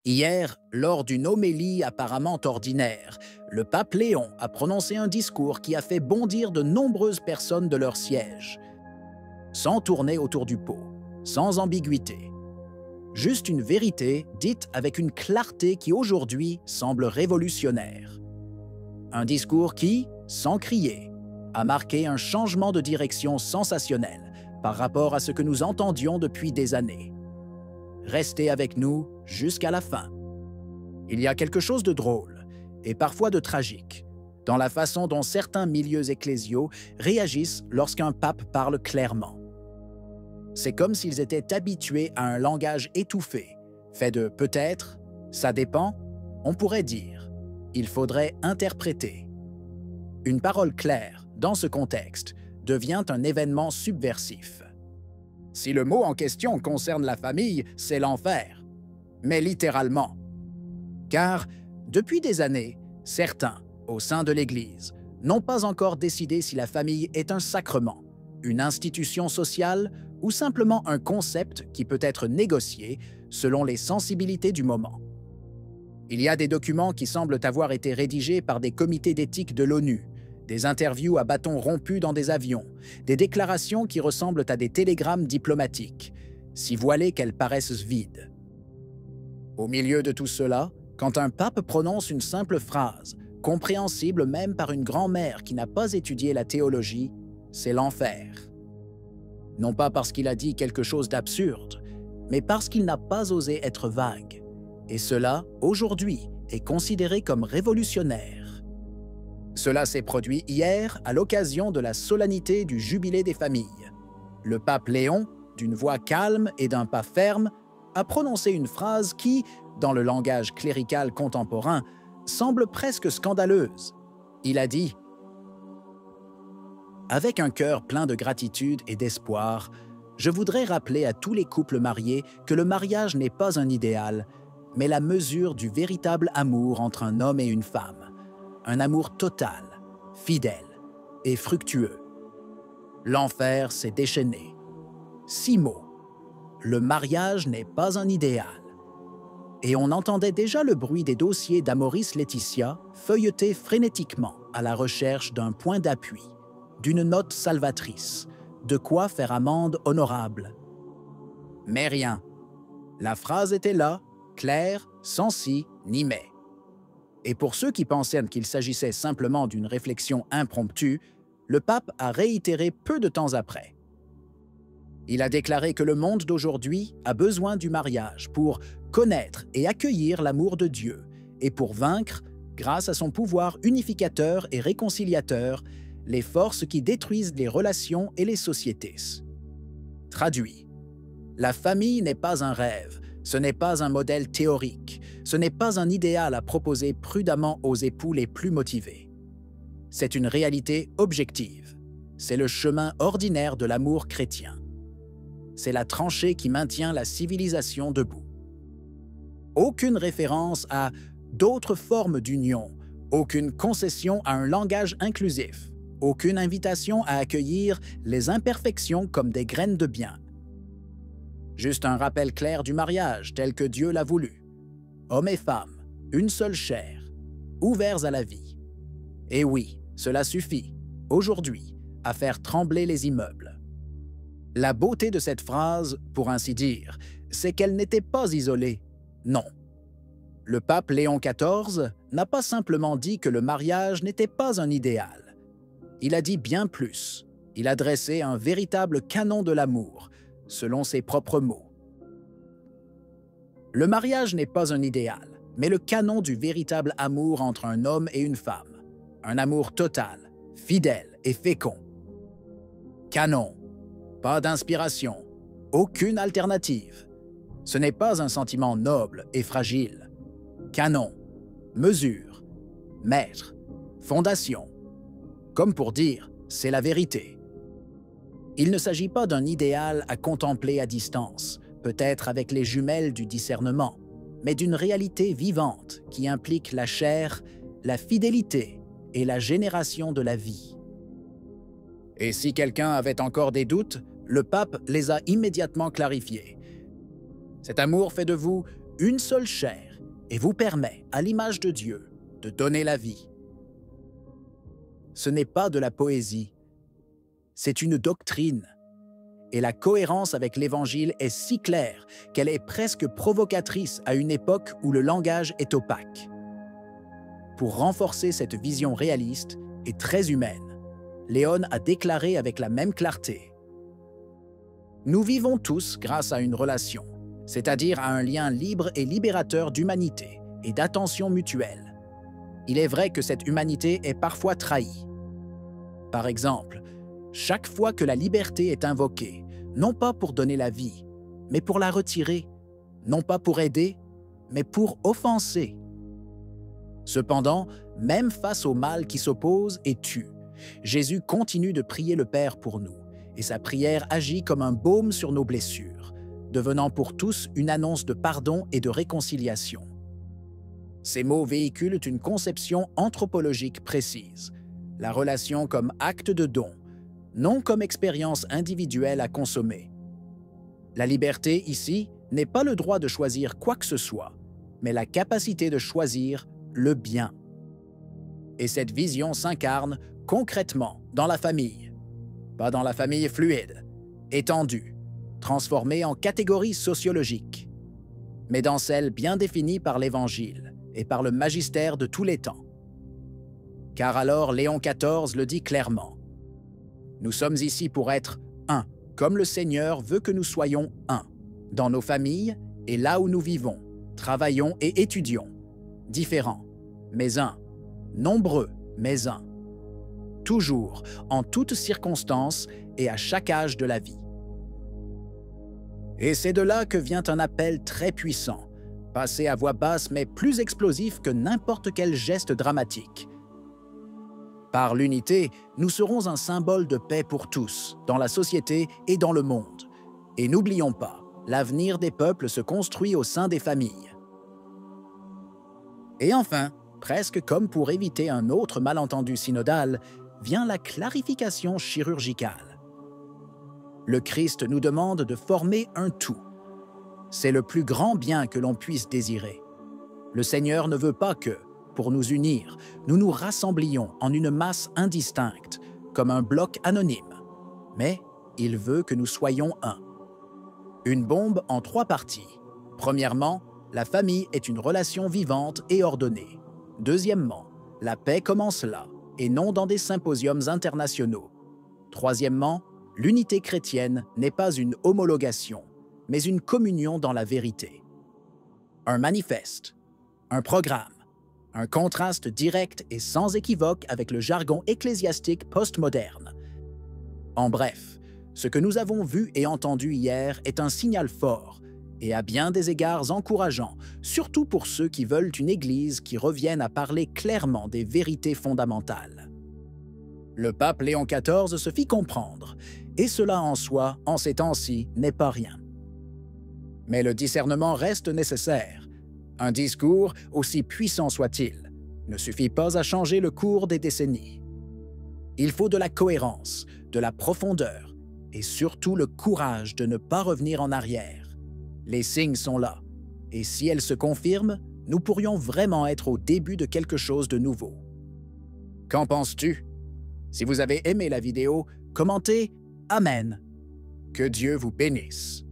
Hier, lors d'une homélie apparemment ordinaire, le pape Léon a prononcé un discours qui a fait bondir de nombreuses personnes de leur siège, sans tourner autour du pot, sans ambiguïté. Juste une vérité dite avec une clarté qui aujourd'hui semble révolutionnaire. Un discours qui, sans crier, a marqué un changement de direction sensationnel par rapport à ce que nous entendions depuis des années. Restez avec nous jusqu'à la fin. Il y a quelque chose de drôle, et parfois de tragique, dans la façon dont certains milieux ecclésiaux réagissent lorsqu'un pape parle clairement. C'est comme s'ils étaient habitués à un langage étouffé, fait de peut-être, ça dépend, on pourrait dire, il faudrait interpréter. Une parole claire, dans ce contexte, devient un événement subversif. Si le mot en question concerne la famille, c'est l'enfer. Mais littéralement. Car, depuis des années, certains, au sein de l'Église, n'ont pas encore décidé si la famille est un sacrement, une institution sociale ou simplement un concept qui peut être négocié selon les sensibilités du moment. Il y a des documents qui semblent avoir été rédigés par des comités d'éthique de l'ONU, des interviews à bâtons rompus dans des avions, des déclarations qui ressemblent à des télégrammes diplomatiques, si voilées qu'elles paraissent vides. Au milieu de tout cela, quand un pape prononce une simple phrase, compréhensible même par une grand-mère qui n'a pas étudié la théologie, c'est l'enfer. Non pas parce qu'il a dit quelque chose d'absurde, mais parce qu'il n'a pas osé être vague. Et cela, aujourd'hui, est considéré comme révolutionnaire. Cela s'est produit hier à l'occasion de la solennité du Jubilé des familles. Le pape Léon, d'une voix calme et d'un pas ferme, a prononcé une phrase qui, dans le langage clérical contemporain, semble presque scandaleuse. Il a dit « Avec un cœur plein de gratitude et d'espoir, je voudrais rappeler à tous les couples mariés que le mariage n'est pas un idéal, mais la mesure du véritable amour entre un homme et une femme. Un amour total, fidèle et fructueux. L'enfer s'est déchaîné. 6 mots. Le mariage n'est pas un idéal. Et on entendait déjà le bruit des dossiers d'Amoris Laetitia feuilletés frénétiquement à la recherche d'un point d'appui, d'une note salvatrice, de quoi faire amende honorable. Mais rien. La phrase était là, claire, sans si ni mais. Et pour ceux qui pensaient qu'il s'agissait simplement d'une réflexion impromptue, le pape a réitéré peu de temps après. Il a déclaré que le monde d'aujourd'hui a besoin du mariage pour connaître et accueillir l'amour de Dieu et pour vaincre, grâce à son pouvoir unificateur et réconciliateur, les forces qui détruisent les relations et les sociétés. Traduit. La famille n'est pas un rêve, ce n'est pas un modèle théorique, ce n'est pas un idéal à proposer prudemment aux époux les plus motivés. C'est une réalité objective. C'est le chemin ordinaire de l'amour chrétien. C'est la tranchée qui maintient la civilisation debout. Aucune référence à d'autres formes d'union, aucune concession à un langage inclusif, aucune invitation à accueillir les imperfections comme des graines de bien. Juste un rappel clair du mariage tel que Dieu l'a voulu. Homme et femme, une seule chair, ouverts à la vie. Et oui, cela suffit, aujourd'hui, à faire trembler les immeubles. La beauté de cette phrase, pour ainsi dire, c'est qu'elle n'était pas isolée. Non. Le pape Léon XIV n'a pas simplement dit que le mariage n'était pas un idéal. Il a dit bien plus. Il a dressé un véritable canon de l'amour, selon ses propres mots. Le mariage n'est pas un idéal, mais le canon du véritable amour entre un homme et une femme. Un amour total, fidèle et fécond. Canon. Pas d'inspiration, aucune alternative. Ce n'est pas un sentiment noble et fragile. Canon, mesure, maître, fondation. Comme pour dire, c'est la vérité. Il ne s'agit pas d'un idéal à contempler à distance, peut-être avec les jumelles du discernement, mais d'une réalité vivante qui implique la chair, la fidélité et la génération de la vie. Et si quelqu'un avait encore des doutes, le pape les a immédiatement clarifiés. Cet amour fait de vous une seule chair et vous permet, à l'image de Dieu, de donner la vie. Ce n'est pas de la poésie, c'est une doctrine. Et la cohérence avec l'Évangile est si claire qu'elle est presque provocatrice à une époque où le langage est opaque. Pour renforcer cette vision réaliste et très humaine, Léon a déclaré avec la même clarté: « Nous vivons tous grâce à une relation, c'est-à-dire à un lien libre et libérateur d'humanité et d'attention mutuelle. Il est vrai que cette humanité est parfois trahie. Par exemple, chaque fois que la liberté est invoquée, non pas pour donner la vie, mais pour la retirer, non pas pour aider, mais pour offenser. Cependant, même face au mal qui s'oppose et tue, Jésus continue de prier le Père pour nous, et sa prière agit comme un baume sur nos blessures, devenant pour tous une annonce de pardon et de réconciliation. Ces mots véhiculent une conception anthropologique précise, la relation comme acte de don, non comme expérience individuelle à consommer. La liberté, ici, n'est pas le droit de choisir quoi que ce soit, mais la capacité de choisir le bien. Et cette vision s'incarne concrètement dans la famille. Pas dans la famille fluide, étendue, transformée en catégories sociologiques, mais dans celle bien définie par l'Évangile et par le magistère de tous les temps. Car alors Léon XIV le dit clairement: « Nous sommes ici pour être un, comme le Seigneur veut que nous soyons un, dans nos familles et là où nous vivons, travaillons et étudions, différents, mais un, nombreux, mais un, toujours, en toutes circonstances et à chaque âge de la vie. » Et c'est de là que vient un appel très puissant, passé à voix basse mais plus explosif que n'importe quel geste dramatique. Par l'unité, nous serons un symbole de paix pour tous, dans la société et dans le monde. Et n'oublions pas, l'avenir des peuples se construit au sein des familles. Et enfin, presque comme pour éviter un autre malentendu synodal, vient la clarification chirurgicale. Le Christ nous demande de former un tout. C'est le plus grand bien que l'on puisse désirer. Le Seigneur ne veut pas que, pour nous unir, nous nous rassemblions en une masse indistincte, comme un bloc anonyme. Mais il veut que nous soyons un. Une bombe en 3 parties. Premièrement, la famille est une relation vivante et ordonnée. Deuxièmement, la paix commence là, et non dans des symposiums internationaux. Troisièmement, l'unité chrétienne n'est pas une homologation, mais une communion dans la vérité. Un manifeste, un programme, un contraste direct et sans équivoque avec le jargon ecclésiastique postmoderne. En bref, ce que nous avons vu et entendu hier est un signal fort et à bien des égards encourageant, surtout pour ceux qui veulent une Église qui revienne à parler clairement des vérités fondamentales. Le pape Léon XIV se fit comprendre, et cela en soi, en ces temps-ci, n'est pas rien. Mais le discernement reste nécessaire. Un discours, aussi puissant soit-il, ne suffit pas à changer le cours des décennies. Il faut de la cohérence, de la profondeur et surtout le courage de ne pas revenir en arrière. Les signes sont là, et si elles se confirment, nous pourrions vraiment être au début de quelque chose de nouveau. Qu'en penses-tu? Si vous avez aimé la vidéo, commentez « Amen ». Que Dieu vous bénisse.